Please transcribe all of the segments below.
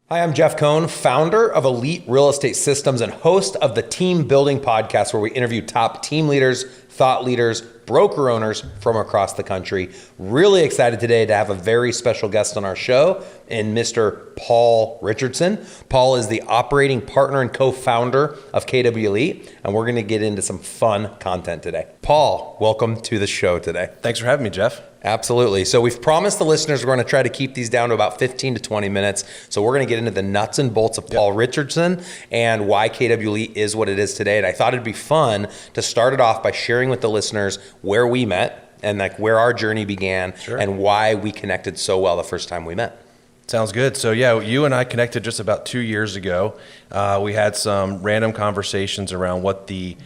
Hi, I'm Jeff Cohn, founder of Elite Real Estate Systems and host of the Team Building Podcast, where we interview top team leaders, thought leaders, broker owners from across the country. Really excited today to have a very special guest on our show in Mr. Paul Richardson. Paul is the operating partner and co-founder of KWElite, and we're going to get into some fun content today. Paul, welcome to the show today. Thanks for having me, Jeff. Absolutely. So we've promised the listeners we're going to try to keep these down to about 15 to 20 minutes. So we're going to get into the nuts and bolts of Paul Richardson and why KWElite is what it is today. And I thought it'd be fun to start it off by sharing with the listeners where we met and like where our journey began and why we connected so well the first time we met. Sounds good. So yeah, you and I connected just about 2 years ago. We had some random conversations around what the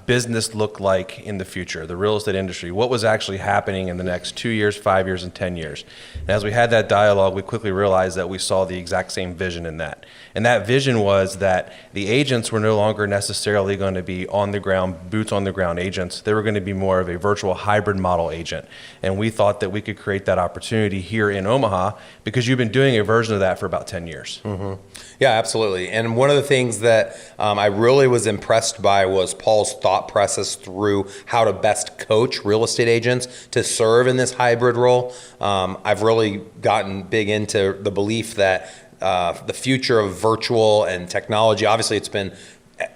business looked like in the future, the real estate industry, what was actually happening in the next 2 years, 5 years, and 10 years. And as we had that dialogue, we quickly realized that we saw the exact same vision in that. And that vision was that the agents were no longer necessarily going to be on the ground, boots on the ground agents. They were going to be more of a virtual hybrid model agent. And we thought that we could create that opportunity here in Omaha because you've been doing a version of that for about 10 years. Mm-hmm. Yeah, absolutely. And one of the things that I really was impressed by was Paul's thought process through how to best coach real estate agents to serve in this hybrid role. I've really gotten big into the belief that the future of virtual and technology, obviously it's been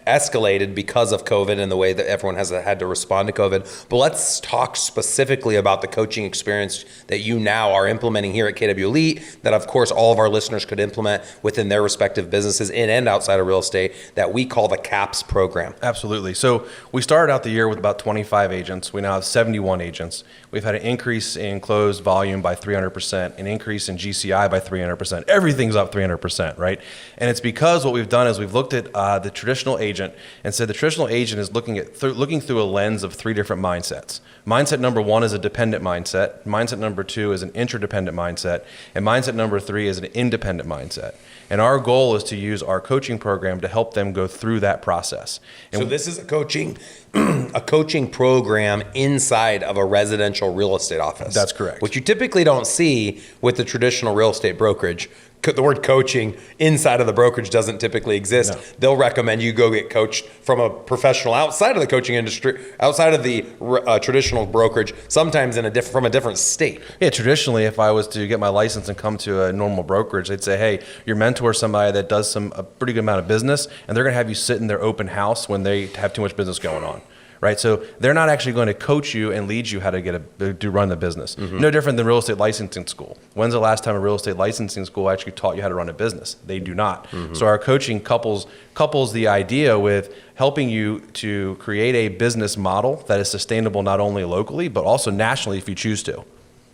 escalated because of COVID and the way that everyone has had to respond to COVID. But let's talk specifically about the coaching experience that you now are implementing here at KWElite, that of course all of our listeners could implement within their respective businesses in and outside of real estate, that we call the CAPS program. Absolutely. So we started out the year with about 25 agents. We now have 71 agents. We've had an increase in closed volume by 300%, an increase in GCI by 300%. Everything's up 300%, right? And it's because what we've done is we've looked at the traditional agent and said the traditional agent is looking through a lens of three different mindsets. Mindset number one is a dependent mindset. Mindset number two is an interdependent mindset. And mindset number three is an independent mindset. And our goal is to use our coaching program to help them go through that process. And so this is a coaching program inside of a residential real estate office. That's correct. Which you typically don't see with the traditional real estate brokerage. The word coaching inside of the brokerage doesn't typically exist. No. They'll recommend you go get coached from a professional outside of the coaching industry, outside of the traditional brokerage, sometimes from a different state. Yeah, traditionally, if I was to get my license and come to a normal brokerage, they'd say, hey, your mentor is somebody that does a pretty good amount of business, and they're going to have you sit in their open house when they have too much business going on. Right, so they're not actually going to coach you and lead you how to run the business. Mm-hmm. No different than real estate licensing school. When's the last time a real estate licensing school actually taught you how to run a business? They do not. Mm-hmm. So our coaching couples the idea with helping you to create a business model that is sustainable not only locally but also nationally if you choose to.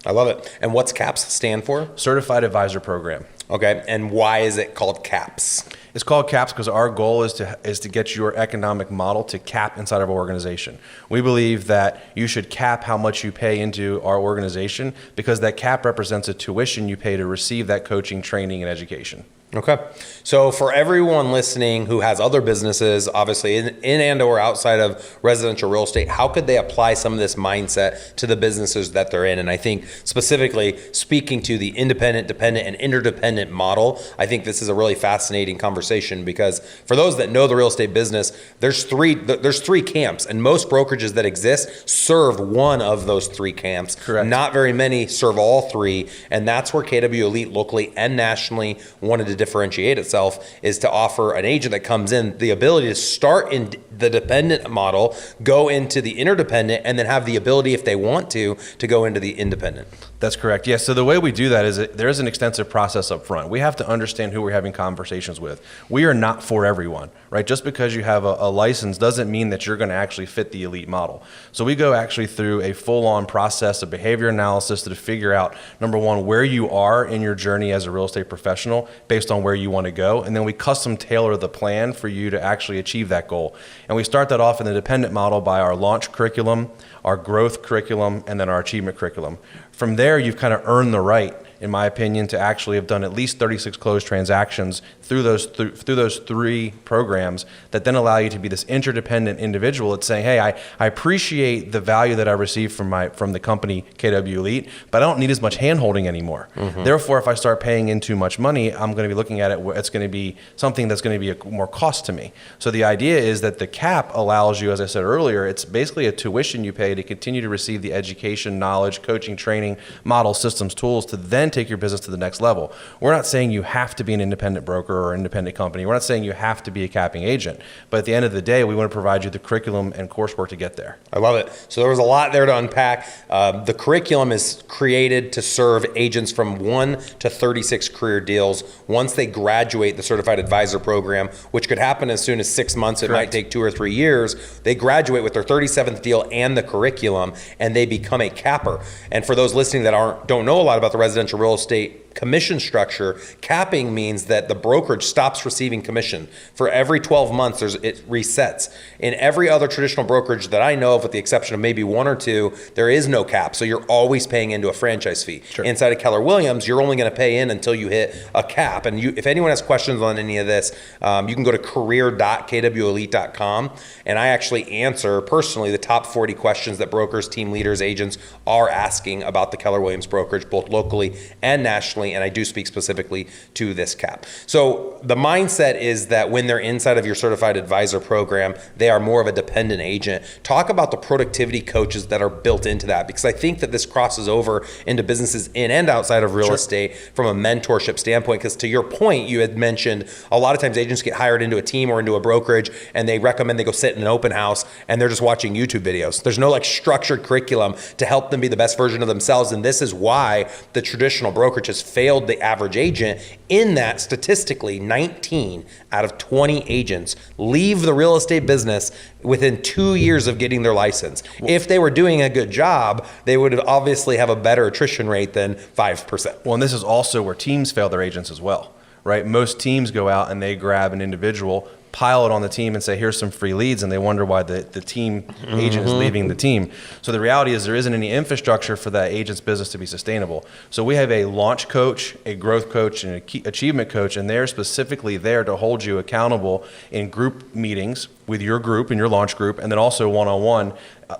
I love it. And what's CAPS stand for? Certified Advisor Program. Okay, and why is it called CAPS? It's called CAPS because our goal is to get your economic model to cap inside of our organization. We believe that you should cap how much you pay into our organization because that cap represents a tuition you pay to receive that coaching, training, and education. Okay. So for everyone listening who has other businesses, obviously in and or outside of residential real estate, how could they apply some of this mindset to the businesses that they're in? And I think specifically speaking to the independent, dependent, and interdependent model, I think this is a really fascinating conversation because for those that know the real estate business, there's three camps, and most brokerages that exist serve one of those three camps. Correct. Not very many serve all three, and that's where KWElite locally and nationally wanted to differentiate itself, is to offer an agent that comes in the ability to start in the dependent model, go into the interdependent, and then have the ability, if they want to go into the independent. That's correct. Yes. So the way we do that is there is an extensive process up front. We have to understand who we're having conversations with. We are not for everyone, right? Just because you have a license doesn't mean that you're going to actually fit the elite model. So we go actually through a full-on process of behavior analysis to figure out, number one, where you are in your journey as a real estate professional based on where you want to go. And then we custom tailor the plan for you to actually achieve that goal. And we start that off in the dependent model by our launch curriculum, our growth curriculum, and then our achievement curriculum. From there, you've kind of earned the right in my opinion, to actually have done at least 36 closed transactions through those three programs that then allow you to be this interdependent individual that's saying, hey, I appreciate the value that I receive from the company KWElite, but I don't need as much hand-holding anymore. Therefore, if I start paying in too much money, I'm going to be looking at it where it's going to be something that's going to be more cost to me. So the idea is that the cap allows you, as I said earlier, it's basically a tuition you pay to continue to receive the education, knowledge, coaching, training, model, systems, tools to then take your business to the next level. We're not saying you have to be an independent broker or independent company. We're not saying you have to be a capping agent. But at the end of the day, we want to provide you the curriculum and coursework to get there. I love it. So there was a lot there to unpack. The curriculum is created to serve agents from 1 to 36 career deals. Once they graduate the Certified Advisor program, which could happen as soon as 6 months, it might take 2 or 3 years, they graduate with their 37th deal and the curriculum, and they become a capper. And for those listening that don't know a lot about the residential real estate commission structure, capping means that the brokerage stops receiving commission. For every 12 months, it resets. In every other traditional brokerage that I know of, with the exception of maybe 1 or 2, there is no cap. So you're always paying into a franchise fee. Sure. Inside of Keller Williams, you're only going to pay in until you hit a cap. And if anyone has questions on any of this, you can go to career.kwelite.com. And I actually answer personally the top 40 questions that brokers, team leaders, agents are asking about the Keller Williams brokerage, both locally and nationally. And I do speak specifically to this cap. So the mindset is that when they're inside of your Certified Advisor program, they are more of a dependent agent. Talk about the productivity coaches that are built into that, because I think that this crosses over into businesses in and outside of real estate from a mentorship standpoint. Because to your point, you had mentioned a lot of times agents get hired into a team or into a brokerage and they recommend they go sit in an open house and they're just watching YouTube videos. There's no structured curriculum to help them be the best version of themselves. And this is why the traditional brokerage has failed the average agent, in that statistically 19 out of 20 agents leave the real estate business within 2 years of getting their license. If they were doing a good job, they would obviously have a better attrition rate than 5%. Well, and this is also where teams fail their agents as well, right? Most teams go out and they grab an individual, pile it on the team and say, here's some free leads, and they wonder why the team agent is leaving the team. So the reality is there isn't any infrastructure for that agent's business to be sustainable. So we have a launch coach, a growth coach, and a key achievement coach, and they're specifically there to hold you accountable in group meetings with your group and your launch group, and then also one-on-one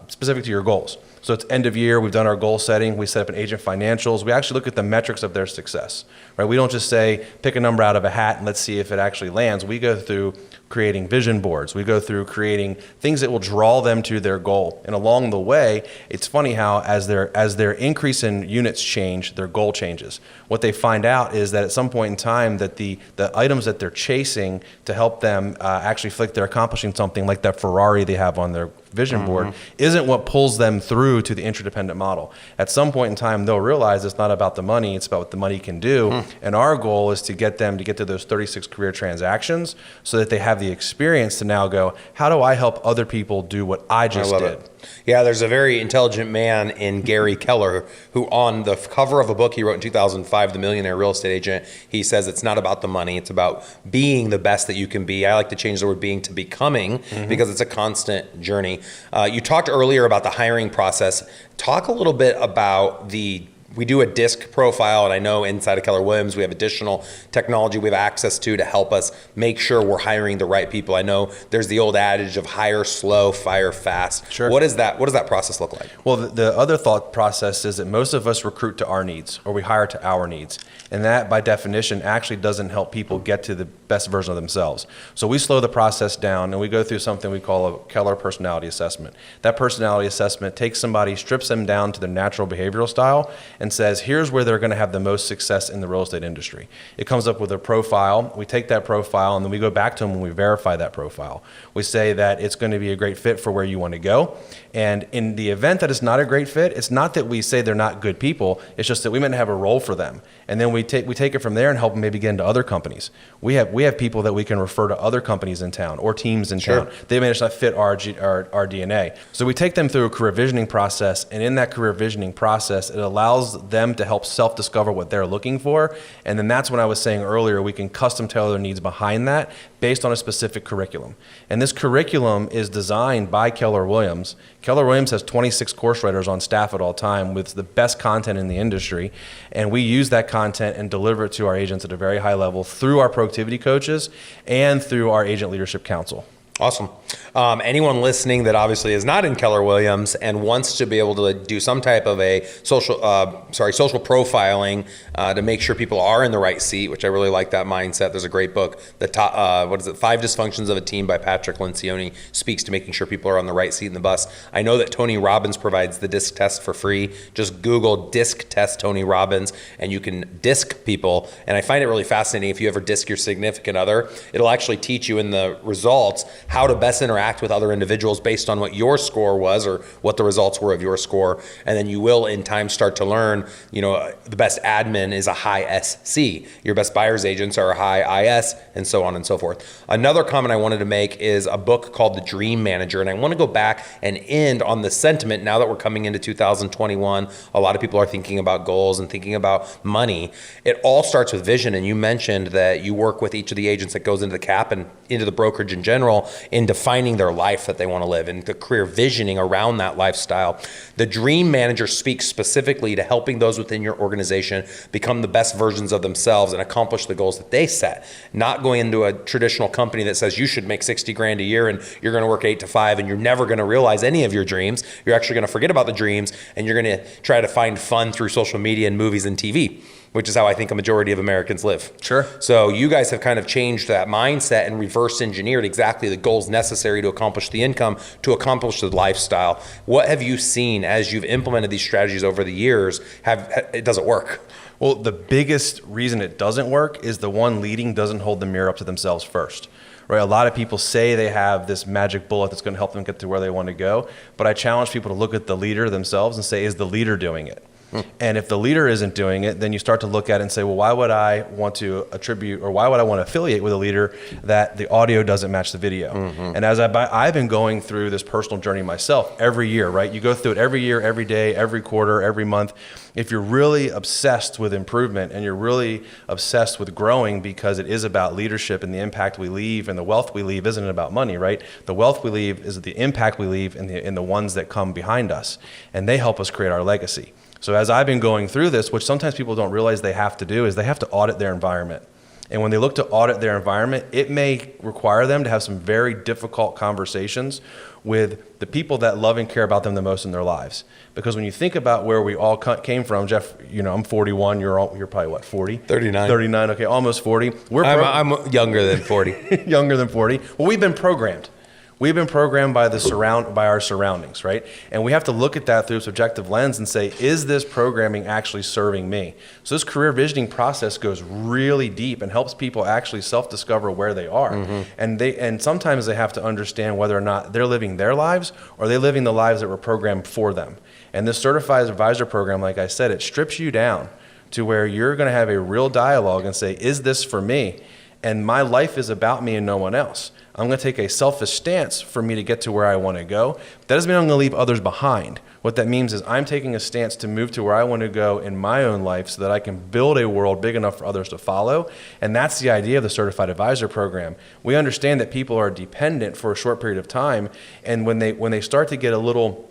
specific to your goals. So it's end of year, we've done our goal setting, we set up an agent financials, we actually look at the metrics of their success, right? We don't just say, pick a number out of a hat and let's see if it actually lands. We go through creating vision boards. We go through creating things that will draw them to their goal. And along the way, it's funny how as their increase in units change, their goal changes. What they find out is that at some point in time that the items that they're chasing to help them actually feel like they're accomplishing something, like that Ferrari they have on their vision board, isn't what pulls them through to the interdependent model. At some point in time, they'll realize it's not about the money, it's about what the money can do. And our goal is to get them to get to those 36 career transactions so that they have the experience to now go, how do I help other people do what I just did? It. Yeah, there's a very intelligent man in Gary Keller who, on the cover of a book he wrote in 2005, The Millionaire Real Estate Agent, he says it's not about the money, it's about being the best that you can be. I like to change the word being to becoming, because it's a constant journey. You talked earlier about the hiring process. Talk a little bit about we do a DISC profile, and I know inside of Keller Williams we have additional technology we have access to help us make sure we're hiring the right people. I know there's the old adage of hire slow, fire fast. Sure. What does that process look like? Well, the other thought process is that most of us recruit to our needs, or we hire to our needs. And that, by definition, actually doesn't help people get to the best version of themselves. So we slow the process down, and we go through something we call a Keller personality assessment. That personality assessment takes somebody, strips them down to their natural behavioral style, and says, here's where they're going to have the most success in the real estate industry. It comes up with a profile. We take that profile, and then we go back to them when we verify that profile. We say that it's going to be a great fit for where you want to go. And in the event that it's not a great fit, it's not that we say they're not good people. It's just that we might have a role for them. And then we take it from there and help them maybe get into other companies. We have people that we can refer to other companies in town or teams in town. They may just not fit our DNA. So we take them through a career visioning process, and in that career visioning process, it allows allows them to help self-discover what they're looking for. And then that's when I was saying earlier, we can custom tailor their needs behind that based on a specific curriculum. And this curriculum is designed by Keller Williams. Keller Williams has 26 course writers on staff at all time with the best content in the industry. And we use that content and deliver it to our agents at a very high level through our productivity coaches and through our agent leadership council. Awesome. Anyone listening that obviously is not in Keller Williams and wants to be able to do some type of a social profiling to make sure people are in the right seat, which I really like that mindset. There's a great book, the top, 5 Dysfunctions of a Team by Patrick Lencioni, speaks to making sure people are on the right seat in the bus. I know that Tony Robbins provides the DISC test for free. Just Google DISC test Tony Robbins and you can DISC people. And I find it really fascinating. If you ever DISC your significant other, it'll actually teach you in the results how to best interact with other individuals based on what your score was or what the results were of your score. And then you will in time start to learn, the best admin is a high SC. Your best buyer's agents are a high IS, and so on and so forth. Another comment I wanted to make is a book called The Dream Manager. And I want to go back and end on the sentiment now that we're coming into 2021. A lot of people are thinking about goals and thinking about money. It all starts with vision. And you mentioned that you work with each of the agents that goes into the cap and into the brokerage in general in defining their life that they want to live and the career visioning around that lifestyle. The Dream Manager speaks specifically to helping those within your organization become the best versions of themselves and accomplish the goals that they set. Not going into a traditional company that says you should make 60 grand a year and you're going to work 8 to 5 and you're never going to realize any of your dreams. You're actually going to forget about the dreams and you're going to try to find fun through social media and movies and TV, which is how I think a majority of Americans live. Sure. So you guys have kind of changed that mindset and reverse engineered exactly the goals necessary to accomplish the income, to accomplish the lifestyle. What have you seen as you've implemented these strategies over the years? It doesn't work? Well, the biggest reason it doesn't work is the one leading doesn't hold the mirror up to themselves first. Right? A lot of people say they have this magic bullet that's going to help them get to where they want to go, but I challenge people to look at the leader themselves and say, is the leader doing it? And if the leader isn't doing it, then you start to look at it and say, well, why would I want to attribute or why would I want to affiliate with a leader that the audio doesn't match the video? And as I've been going through this personal journey myself every year, right? You go through it every year, every day, every quarter, every month. If you're really obsessed with improvement and you're really obsessed with growing because it is about leadership and the impact we leave and the wealth we leave isn't about money, right? The wealth we leave is the impact we leave in the ones that come behind us, and they help us create our legacy. So as I've been going through this, which sometimes people don't realize they have to do, is they have to audit their environment. And when they look to audit their environment, it may require them to have some very difficult conversations with the people that love and care about them the most in their lives. Because when you think about where we all came from, Jeff, I'm 41, you're probably what, 40? 39. 39, okay, almost 40. I'm younger than 40. Younger than 40. Well, we've been programmed. We've been programmed by our surroundings, right? And we have to look at that through a subjective lens and say, is this programming actually serving me? So this career visioning process goes really deep and helps people actually self-discover where they are. And sometimes they have to understand whether or not they're living their lives or they're living the lives that were programmed for them. And this certified advisor program, like I said, it strips you down to where you're going to have a real dialogue and say, is this for me? And my life is about me and no one else. I'm going to take a selfish stance for me to get to where I want to go. That doesn't mean I'm going to leave others behind. What that means is I'm taking a stance to move to where I want to go in my own life so that I can build a world big enough for others to follow. And that's the idea of the Certified Advisor Program. We understand that people are dependent for a short period of time. And when they start to get a little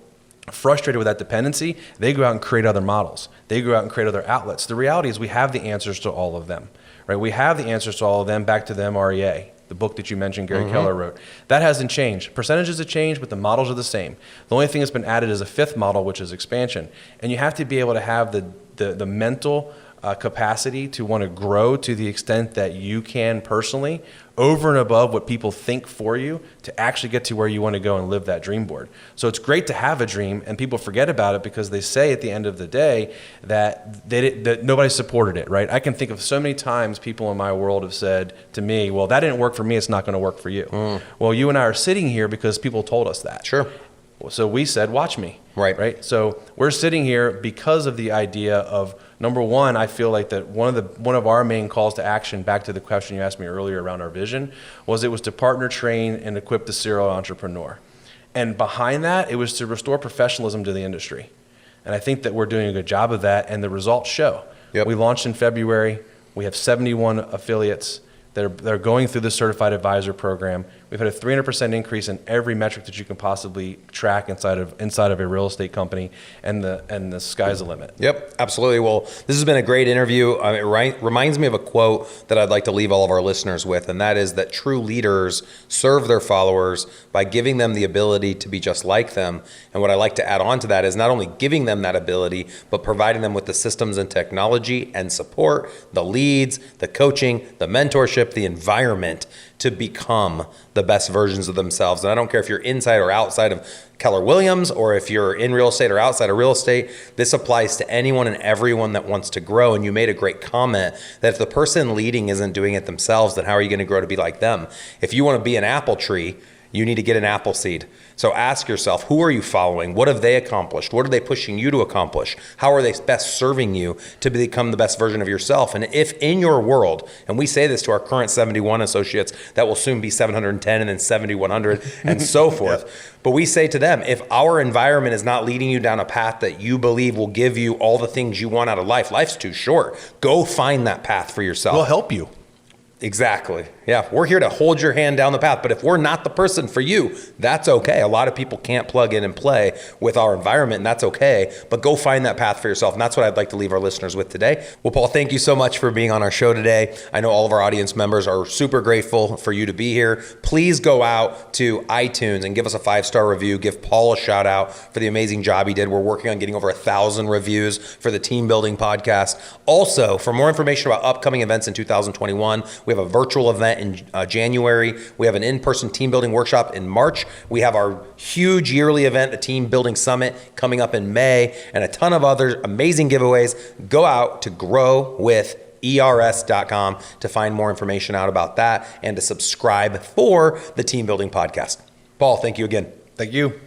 frustrated with that dependency, they go out and create other models. They go out and create other outlets. The reality is we have the answers to all of them. Right? We have the answers to all of them back to the MREA, the book that you mentioned Gary Keller wrote. That hasn't changed. Percentages have changed, but the models are the same. The only thing that's been added is a fifth model, which is expansion. And you have to be able to have the mental capacity to want to grow to the extent that you can personally, over and above what people think for you, to actually get to where you want to go and live that dream board. So it's great to have a dream, and people forget about it because they say at the end of the day that nobody supported it, right? I can think of so many times people in my world have said to me, well, that didn't work for me, it's not going to work for you. Well, you and I are sitting here because people told us that. Sure. So we said, watch me. Right. So we're sitting here because of the idea of, number one, I feel like that one of our main calls to action, back to the question you asked me earlier around our vision, was to partner, train, and equip the serial entrepreneur. And behind that, it was to restore professionalism to the industry. And I think that we're doing a good job of that, and the results show. Yep. We launched in February. We have 71 affiliates that are going through the Certified Advisor program. We've had a 300% increase in every metric that you can possibly track inside of a real estate company, and the sky's the limit. Yep, absolutely. Well, this has been a great interview. It reminds me of a quote that I'd like to leave all of our listeners with, and that is that true leaders serve their followers by giving them the ability to be just like them. And what I like to add on to that is not only giving them that ability, but providing them with the systems and technology and support, the leads, the coaching, the mentorship, the environment to become the best versions of themselves. And I don't care if you're inside or outside of Keller Williams, or if you're in real estate or outside of real estate, this applies to anyone and everyone that wants to grow. And you made a great comment that if the person leading isn't doing it themselves, then how are you going to grow to be like them? If you want to be an apple tree, you need to get an apple seed. So ask yourself, who are you following? What have they accomplished? What are they pushing you to accomplish? How are they best serving you to become the best version of yourself? And if in your world, and we say this to our current 71 associates that will soon be 710 and then 7,100 and so forth, but we say to them, if our environment is not leading you down a path that you believe will give you all the things you want out of life, life's too short. Go find that path for yourself. We'll help you. Exactly. Yeah, we're here to hold your hand down the path. But if we're not the person for you, that's okay. A lot of people can't plug in and play with our environment, and that's okay. But go find that path for yourself. And that's what I'd like to leave our listeners with today. Well, Paul, thank you so much for being on our show today. I know all of our audience members are super grateful for you to be here. Please go out to iTunes and give us a 5-star review. Give Paul a shout out for the amazing job he did. We're working on getting over 1,000 reviews for the Team Building Podcast. Also, for more information about upcoming events in 2021, we have a virtual event in January. We have an in-person team building workshop in March. We have our huge yearly event, the Team Building Summit, coming up in May, and a ton of other amazing giveaways. Go out to growwithers.com to find more information out about that and to subscribe for the Team Building Podcast. Paul, thank you again. Thank you.